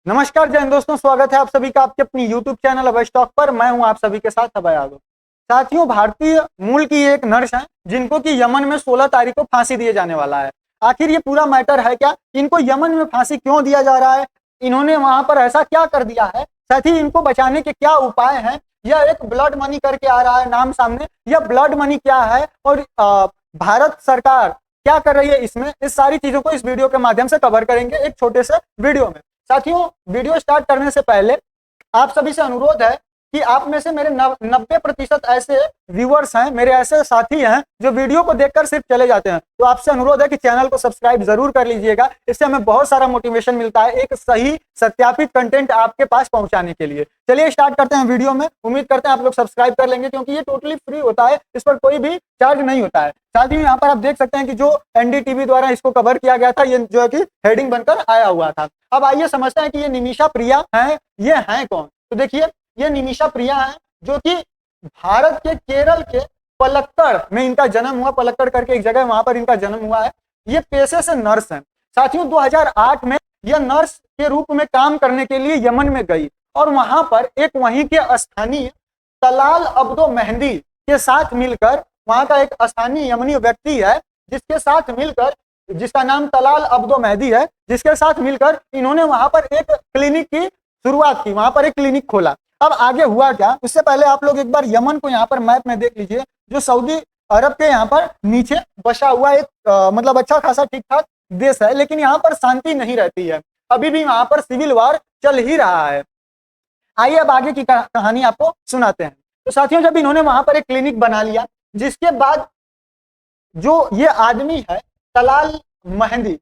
नमस्कार जय हिंद दोस्तों, स्वागत है आप सभी का आपके अपनी YouTube चैनल अभय टॉक पर। मैं हूं आप सभी के साथ अभय यादव। साथियों, भारतीय मूल की एक नर्स हैं जिनको कि यमन में 16 तारीख को फांसी दिए जाने वाला है। आखिर ये पूरा मैटर है क्या? इनको यमन में फांसी क्यों दिया जा रहा है? इन्होंने वहां पर ऐसा क्या कर दिया है? साथ ही इनको बचाने के क्या उपाय हैं? यह एक ब्लड मनी करके आ रहा है नाम सामने। यह ब्लड मनी क्या है और भारत सरकार क्या कर रही है इसमें? इस सारी चीजों को इस वीडियो के माध्यम से कवर करेंगे एक छोटे से वीडियो में। साथियों, वीडियो स्टार्ट करने से पहले आप सभी से अनुरोध है कि आप में से मेरे 90% ऐसे व्यूअर्स हैं, मेरे ऐसे साथी हैं जो वीडियो को देखकर सिर्फ चले जाते हैं। तो आपसे अनुरोध है कि चैनल को सब्सक्राइब जरूर कर लीजिएगा। इससे हमें बहुत सारा मोटिवेशन मिलता है एक सही सत्यापित कंटेंट आपके पास पहुंचाने के लिए। चलिए स्टार्ट करते हैं वीडियो में। उम्मीद करते हैं आप लोग सब्सक्राइब कर लेंगे क्योंकि ये टोटली फ्री होता है, इस पर कोई भी चार्ज नहीं होता है। साथ ही यहाँ पर आप देख सकते हैं कि जो एनडीटीवी द्वारा इसको कवर किया गया था, ये जो है कि हेडिंग बनकर आया हुआ था। अब आइए समझते हैं कि ये निमिषा प्रिया है, ये हैं कौन? तो देखिए, ये निमिषा प्रिया है जो कि भारत के केरल के पलक्कड़ में इनका जन्म हुआ। पलक्कड़ करके एक जगह, वहां पर इनका जन्म हुआ है। ये पेशे से नर्स हैं। साथियों, 2008 में यह नर्स के रूप में काम करने के लिए यमन में गई और वहां पर एक वहीं के स्थानीय तलाल अब्दो मेहंदी के साथ मिलकर, वहां का एक स्थानीय यमनी व्यक्ति है जिसके साथ मिलकर, जिसका नाम तलाल अब्दो मेहदी है, जिसके साथ मिलकर इन्होंने वहां पर एक क्लिनिक की शुरुआत की, वहां पर एक क्लिनिक खोला। अब आगे हुआ क्या, उससे पहले आप लोग एक बार यमन को यहाँ पर मैप में देख लीजिए, जो सऊदी अरब के यहाँ पर नीचे बसा हुआ एक मतलब अच्छा खासा ठीक ठाक देश है, लेकिन यहाँ पर शांति नहीं रहती है। अभी भी वहां पर सिविल वार चल ही रहा है। आइए अब आगे की कहानी आपको सुनाते हैं। तो साथियों, जब इन्होंने वहां पर एक क्लिनिक बना लिया, जिसके बाद जो ये आदमी है तलाल मेहंदी,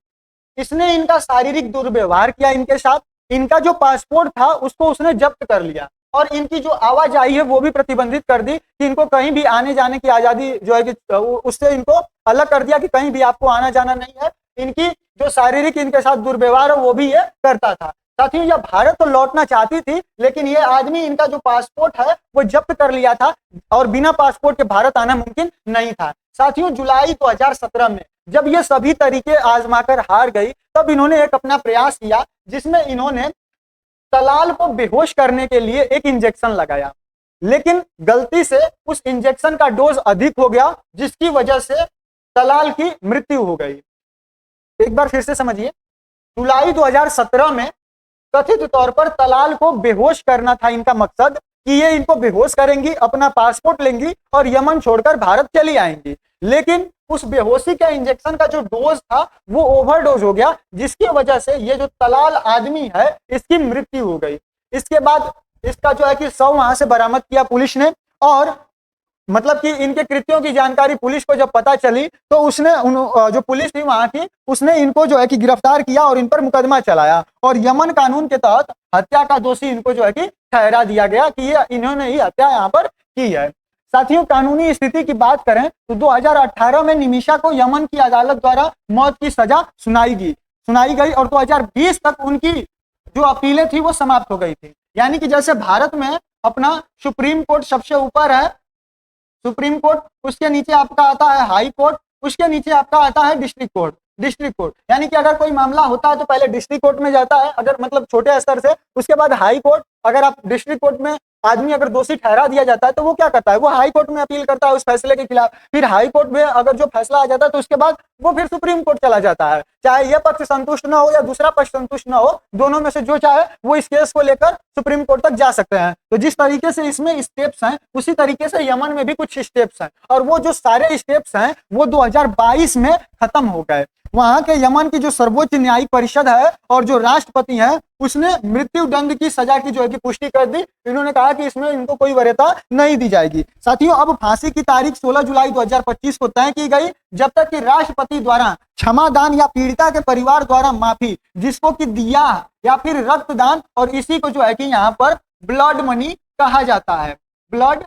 इसने इनका शारीरिक दुर्व्यवहार किया इनके साथ। इनका जो पासपोर्ट था उसको उसने जब्त कर लिया और इनकी जो आवाजाही है वो भी प्रतिबंधित कर दी कि इनको कहीं भी आने जाने की आजादी जो है कि उससे इनको अलग कर दिया कि कहीं भी आपको आना जाना नहीं है। इनकी जो शारीरिक इनके साथ दुर्व्यवहार है वो भी ये करता था। साथियों, यह भारत तो लौटना चाहती थी, लेकिन ये आदमी इनका जो पासपोर्ट है वो जब्त कर लिया था और बिना पासपोर्ट के भारत आना मुमकिन नहीं था। साथियों, जुलाई 2017 में जब ये सभी तरीके आजमाकर हार गई, तब इन्होंने एक अपना प्रयास किया जिसमें इन्होंने तलाल को बेहोश करने के लिए एक इंजेक्शन लगाया, लेकिन गलती से उस इंजेक्शन का डोज अधिक हो गया, जिसकी वजह से तलाल की मृत्यु हो गई। एक बार फिर से समझिए, जुलाई 2017 में कथित तौर पर तलाल को बेहोश करना था इनका मकसद, कि ये इनको बेहोश करेंगी, अपना पासपोर्ट लेंगी और यमन छोड़कर भारत चली आएंगी। लेकिन उस बेहोशी के इंजेक्शन का जो डोज था वो ओवरडोज हो गया, जिसकी वजह से ये जो तलाल आदमी है इसकी मृत्यु हो गई। इसके बाद इसका जो है कि शव वहां से बरामद किया पुलिस ने, और मतलब कि इनके कृत्यों की जानकारी पुलिस को जब पता चली तो उसने जो पुलिस थी वहां की, उसने इनको जो है कि गिरफ्तार किया और इन पर मुकदमा चलाया और यमन कानून के तहत हत्या का दोषी इनको जो है कि ठहरा दिया गया कि ये इन्होंने ही हत्या यहाँ पर की है। साथियों, कानूनी स्थिति की बात करें तो 2018 में निमिषा को यमन की अदालत द्वारा मौत की सजा सुनाई गई और 2020 तक उनकी जो अपीलें थी वो समाप्त हो गई थी। यानी कि जैसे भारत में अपना सुप्रीम कोर्ट सबसे ऊपर है, सुप्रीम कोर्ट, उसके नीचे आपका आता है हाई कोर्ट, उसके नीचे आपका आता है डिस्ट्रिक्ट कोर्ट। यानी कि अगर कोई मामला होता है तो पहले डिस्ट्रिक्ट कोर्ट में जाता है, अगर मतलब छोटे स्तर से, उसके बाद हाई कोर्ट। अगर आप डिस्ट्रिक्ट कोर्ट में आदमी अगर दोषी ठहरा दिया जाता है तो वो क्या करता है, वो हाई कोर्ट में अपील करता है उस फैसले के खिलाफ। फिर हाई कोर्ट में अगर जो फैसला आ जाता है तो उसके बाद वो फिर सुप्रीम कोर्ट चला जाता है। चाहे यह पक्ष संतुष्ट ना हो या दूसरा पक्ष संतुष्ट ना हो, दोनों में से जो चाहे वो इस केस को लेकर सुप्रीम कोर्ट तक जा सकते हैं। तो जिस तरीके से इसमें स्टेप्स हैं, उसी तरीके से यमन में भी कुछ स्टेप्स हैं, और वो जो सारे स्टेप्स हैं वो 2022 में खत्म हो गए। वहां के यमन की जो सर्वोच्च न्यायिक परिषद है और जो राष्ट्रपति है, उसने मृत्यु दंड की सजा की जो है कि पुष्टि कर दी। इन्होंने कहा कि इसमें इनको कोई वरीयता नहीं दी जाएगी। साथियों, अब फांसी की तारीख 16 जुलाई 2025 को तय की गई, जब तक कि राष्ट्रपति द्वारा क्षमादान या पीड़िता के परिवार द्वारा माफी, जिसको कि दिया या फिर रक्तदान, और इसी को जो है कि यहाँ पर ब्लड मनी कहा जाता है, ब्लड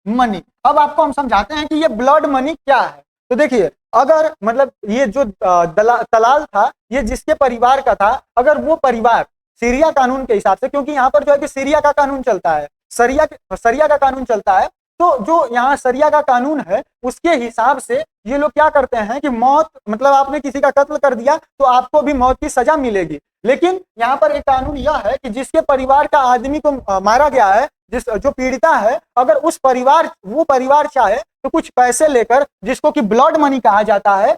मनी। अब आपको हम समझाते हैं कि ये ब्लड मनी क्या है। तो देखिए, अगर मतलब ये जो तलाल था, ये जिसके परिवार का था, अगर वो परिवार सीरिया कानून के हिसाब से, क्योंकि यहाँ पर जो है कि सीरिया का कानून चलता है, सरिया का कानून चलता है, तो जो यहाँ शरिया का कानून है उसके हिसाब से ये लोग क्या करते हैं कि मौत, मतलब आपने किसी का कत्ल कर दिया तो आपको भी मौत की सजा मिलेगी। लेकिन यहाँ पर एक कानून यह है कि जिसके परिवार का आदमी को मारा गया है, जिस जो पीड़िता है, अगर वो परिवार चाहे तो कुछ पैसे लेकर, जिसको कि ब्लड मनी कहा जाता है,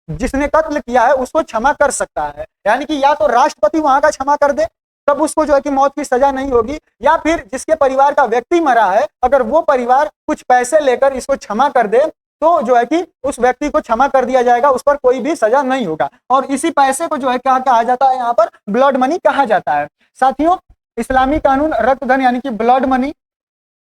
जिसने कत्ल किया है उसको क्षमा कर सकता है। यानी कि या तो राष्ट्रपति वहां का क्षमा कर दे, तब उसको जो है कि मौत की सजा नहीं होगी, या फिर जिसके परिवार का व्यक्ति मरा है अगर वो परिवार कुछ पैसे लेकर इसको क्षमा कर दे तो जो है कि उस व्यक्ति को क्षमा कर दिया जाएगा, उस पर कोई भी सजा नहीं होगा। और इसी पैसे को जो है क्या कहा जाता है, यहाँ पर ब्लड मनी कहा जाता है। साथियों, इस्लामी कानून रक्त धन यानी कि ब्लड मनी,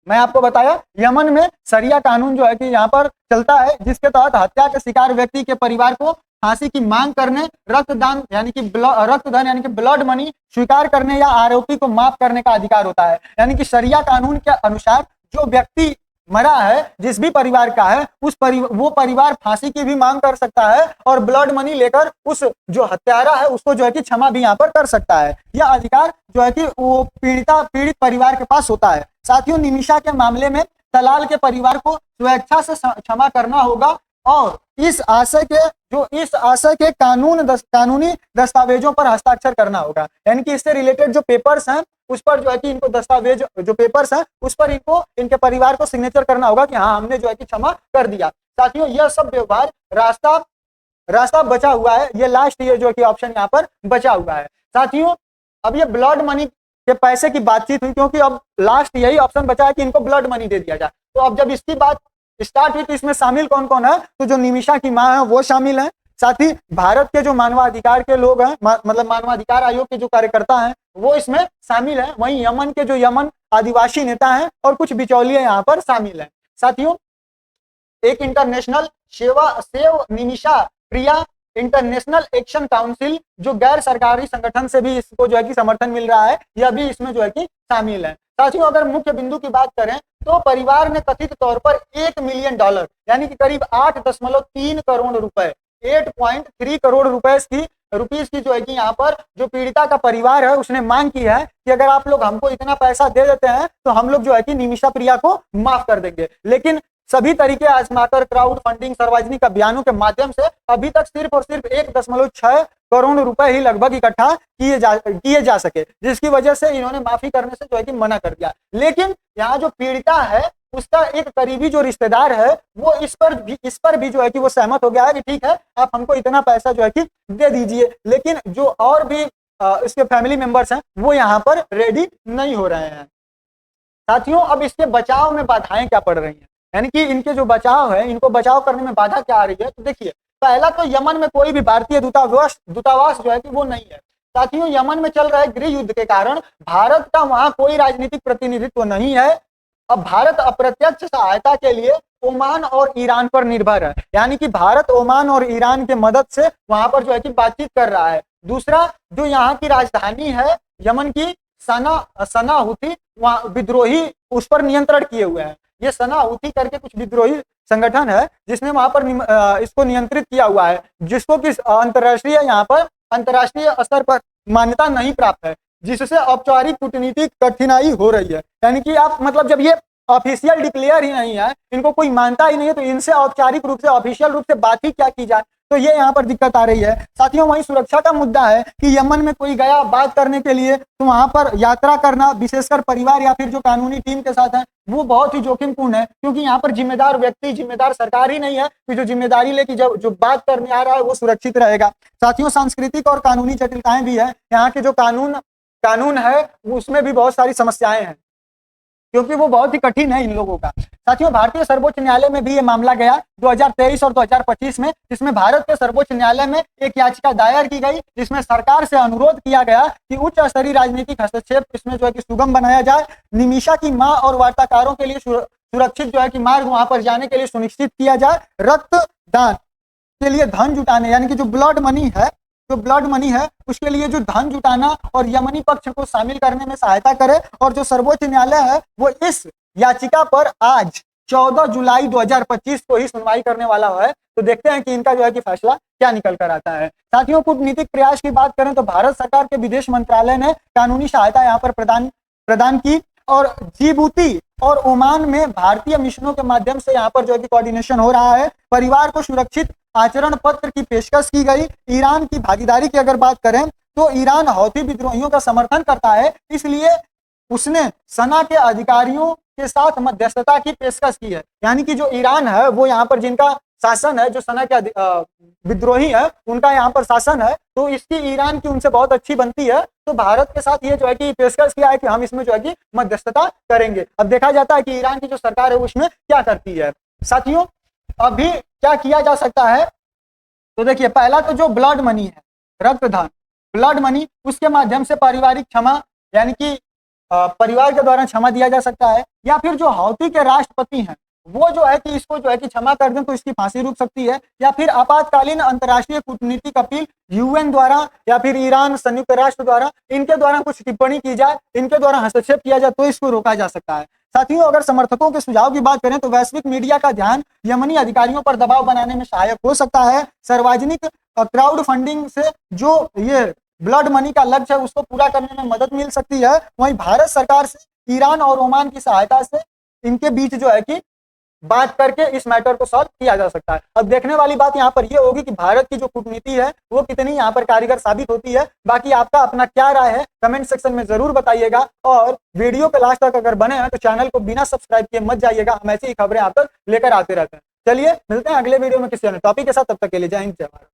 मैं आपको बताया यमन में शरिया कानून जो है कि यहाँ पर चलता है, जिसके तहत हत्या के शिकार व्यक्ति के परिवार को फांसी की मांग करने, रक्तदान यानी कि रक्तदान यानी कि ब्लड मनी स्वीकार करने या आरोपी को माफ करने का अधिकार होता है। यानी कि शरिया कानून के अनुसार जो व्यक्ति मरा है, जिस भी परिवार का है, वो परिवार फांसी की भी मांग कर सकता है और ब्लड मनी लेकर उस जो हत्यारा है उसको जो है कि क्षमा भी यहाँ पर कर सकता है। यह अधिकार जो है कि वो पीड़ित परिवार के पास होता है। साथियों, निमिषा के मामले में तलाल के परिवार को स्वेच्छा से क्षमा करना होगा और इस आशय के कानूनी दस्तावेजों पर हस्ताक्षर करना होगा। यानी कि इससे रिलेटेड जो पेपर्स हैं उस पर जो है कि इनको दस्तावेज जो पेपर्स हैं उस पर इनको इनके परिवार को सिग्नेचर करना होगा कि हाँ हमने जो है कि क्षमा कर दिया। साथियों, यह सब व्यवहार रास्ता बचा हुआ है, ये लास्ट ये जो कि ऑप्शन यहाँ पर बचा हुआ है। साथियों, अब ये ब्लड मनी के पैसे की बातचीत हुई, क्योंकि अब लास्ट यही ऑप्शन बचा है कि इनको ब्लड मनी दे दिया जाए। तो अब जब इसकी बात स्टार्ट हुई तो इसमें शामिल कौन कौन है, तो जो निमिषा की मां है वो शामिल है, साथ ही भारत के जो मानवाधिकार के लोग हैं, मतलब मानवाधिकार आयोग के जो कार्यकर्ता हैं वो इसमें शामिल है। वहीं यमन के जो यमन आदिवासी नेता हैं और कुछ बिचौलिए यहाँ पर शामिल हैं। साथियों, एक इंटरनेशनल सेव निमिषा प्रिया इंटरनेशनल एक्शन काउंसिल जो गैर सरकारी संगठन से भी इसको जो है कि समर्थन मिल रहा है, यह भी इसमें जो है कि शामिल है। साथियों, अगर मुख्य बिंदु की बात करें तो परिवार ने कथित तौर पर $1 मिलियन यानी कि करीब 8.3 करोड़ रुपए, 8.3 करोड़ रुपीस की जो है कि यहाँ पर जो पीड़िता का परिवार है उसने मांग की है कि अगर आप लोग हमको इतना पैसा दे देते हैं तो हम लोग जो है कि निमिषा प्रिया को माफ कर देंगे। लेकिन सभी तरीके आजमाकर क्राउड फंडिंग, सार्वजनिक अभियानों के माध्यम से अभी तक सिर्फ और सिर्फ 1.6 करोड़ रुपए ही लगभग इकट्ठा किए जा सके, जिसकी वजह से इन्होंने माफी करने से जो है कि मना कर दिया। लेकिन यहाँ जो पीड़िता है उसका एक करीबी जो रिश्तेदार है वो इस पर भी जो है कि वो सहमत हो गया है कि ठीक है आप हमको इतना पैसा जो है कि दे दीजिए। लेकिन जो और भी इसके फैमिली मेंबर्स हैं वो यहाँ पर रेडी नहीं हो रहे हैं। साथियों, अब इसके बचाव में बाधाएं क्या पड़ रही हैं, यानी कि इनके जो बचाव है, इनको बचाव करने में बाधा क्या आ रही है, तो देखिए पहला तो यमन में कोई भी भारतीय दूतावास जो है कि वो नहीं है। साथियों, यमन में चल रहे गृह युद्ध के कारण भारत का वहां कोई राजनीतिक प्रतिनिधित्व नहीं है। अब भारत अप्रत्यक्ष सहायता के लिए ओमान और ईरान पर निर्भर है, यानी कि भारत ओमान और ईरान के मदद से वहां पर जो है कि बातचीत कर रहा है। दूसरा, जो यहाँ की राजधानी है यमन की सना हुथी, वहाँ विद्रोही उस पर नियंत्रण किए हुए हैं। ये सना हुथी करके कुछ विद्रोही संगठन है जिसने वहां पर इसको नियंत्रित किया हुआ है, जिसको कि अंतरराष्ट्रीय स्तर पर मान्यता नहीं प्राप्त है, जिससे औपचारिक कूटनीतिक कठिनाई हो रही है। यानी कि आप मतलब जब ये ऑफिशियल डिक्लेयर ही नहीं है, इनको कोई मानता ही नहीं है, तो इनसे औपचारिक रूप से ऑफिशियल रूप से बात ही क्या की जाए, तो ये यहाँ पर दिक्कत आ रही है। साथियों, वहीं सुरक्षा का मुद्दा है कि यमन में कोई गया बात करने के लिए तो वहां पर यात्रा करना, विशेषकर परिवार या फिर जो कानूनी टीम के साथ है, वो बहुत ही जोखिमपूर्ण है, क्योंकि यहाँ पर जिम्मेदार व्यक्ति, जिम्मेदार सरकार ही नहीं है कि जो जिम्मेदारी लेके जो बात करने आ रहा है वो सुरक्षित रहेगा। साथियों, सांस्कृतिक और कानूनी जटिलताएं भी है। यहाँ के जो कानून है उसमें भी बहुत सारी समस्याएं हैं, क्योंकि वो बहुत ही कठिन है इन लोगों का। साथियों, भारतीय सर्वोच्च न्यायालय में भी ये मामला गया 2023 और 2025 में, जिसमें भारत के सर्वोच्च न्यायालय में एक याचिका दायर की गई, जिसमें सरकार से अनुरोध किया गया कि उच्च स्तरीय राजनीतिक हस्तक्षेप इसमें जो है कि सुगम बनाया जाए, निमिषा की मां और वार्ताकारों के लिए सुरक्षित जो है कि मार्ग वहां पर जाने के लिए सुनिश्चित किया जाए, रक्तदान के लिए धन जुटाने, यानी कि जो ब्लड मनी है उसके लिए जो धन जुटाना और यमनी पक्ष को शामिल करने में सहायता करे। और जो सर्वोच्च न्यायालय है वो इस याचिका पर आज 14 जुलाई 2025 को ही सुनवाई करने वाला है। तो देखते हैं कि इनका जो है कि फैसला क्या निकल कर आता है। साथियों, कूटनीतिक प्रयास की बात करें तो भारत सरकार के विदेश मंत्रालय ने कानूनी सहायता यहाँ पर प्रदान की और जिबूती और ओमान में भारतीय मिशनों के माध्यम से यहाँ पर जो है कि कोऑर्डिनेशन हो रहा है। परिवार को सुरक्षित आचरण पत्र की पेशकश की गई। ईरान की भागीदारी की अगर बात करें तो ईरान हौथी विद्रोहियों का समर्थन करता है, इसलिए उसने सना के अधिकारियों के साथ मध्यस्थता की पेशकश की है। यानी कि जो ईरान है वो यहाँ पर जिनका शासन है, जो सना के विद्रोही है उनका यहाँ पर शासन है, तो इसकी ईरान की उनसे बहुत अच्छी बनती है। तो भारत के साथ ये जो है कि पेशकश किया है कि हम इसमें जो है कि मध्यस्थता करेंगे। अब देखा जाता है कि ईरान की जो सरकार है उसमें क्या करती है। साथियों अभी क्या किया जा सकता है, तो देखिए पहला तो जो ब्लड मनी है, रक्तदान, ब्लड मनी, उसके माध्यम से पारिवारिक क्षमा यानी कि परिवार के द्वारा क्षमा दिया जा सकता है। या फिर जो हौती के राष्ट्रपति हैं वो जो है कि इसको जो है कि क्षमा कर दें तो इसकी फांसी रुक सकती है। या फिर आपातकालीन अंतर्राष्ट्रीय कूटनीतिक अपील यूएन द्वारा या फिर ईरान संयुक्त राष्ट्र द्वारा, इनके द्वारा कुछ टिप्पणी की जाए, इनके द्वारा हस्तक्षेप किया जाए तो इसको रोका जा सकता है। साथियों अगर समर्थकों के सुझाव की बात करें तो वैश्विक मीडिया का ध्यान यमनी अधिकारियों पर दबाव बनाने में सहायक हो सकता है। सार्वजनिक क्राउड फंडिंग से जो ये ब्लड मनी का लक्ष्य है उसको पूरा करने में मदद मिल सकती है। वहीं भारत सरकार से ईरान और ओमान की सहायता से इनके बीच जो है कि बात करके इस मैटर को सॉल्व किया जा सकता है। अब देखने वाली बात यहाँ पर ये होगी कि भारत की जो कूटनीति है वो कितनी यहाँ पर कारगर साबित होती है। बाकी आपका अपना क्या राय है कमेंट सेक्शन में जरूर बताइएगा, और वीडियो के लास्ट तक अगर बने हैं तो चैनल को बिना सब्सक्राइब किए मत जाइएगा, हम ऐसी ही खबरें आप तक लेकर आते रहते हैं। चलिए मिलते हैं अगले वीडियो में किसी अन्य टॉपिक के साथ, तब तक के लिए जय हिंद जय भारत।